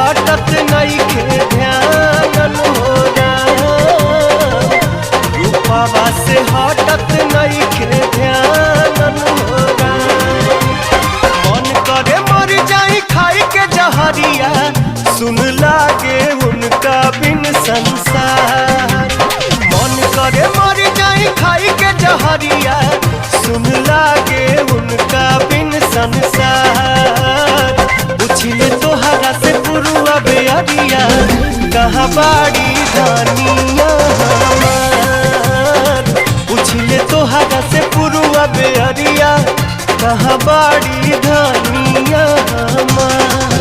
हटत नइखे ध्यान हो राम, रूपवा से हटत नइखे ध्यान हो राम। मन करे मर जाई खाई के जहरिया, सुन लागे उनका बिन संसार। मन करे मर जाई खाई के जहरिया, सुन लागे उनका बिन संसार। पूछिले तोहरा से पुरुआ बेअरिया, कहाँ बाड़ी धनिया हमार। पूछिले तोहरा से पुरुआ बेअरिया, कहाँ बाड़ी धनिया हमार।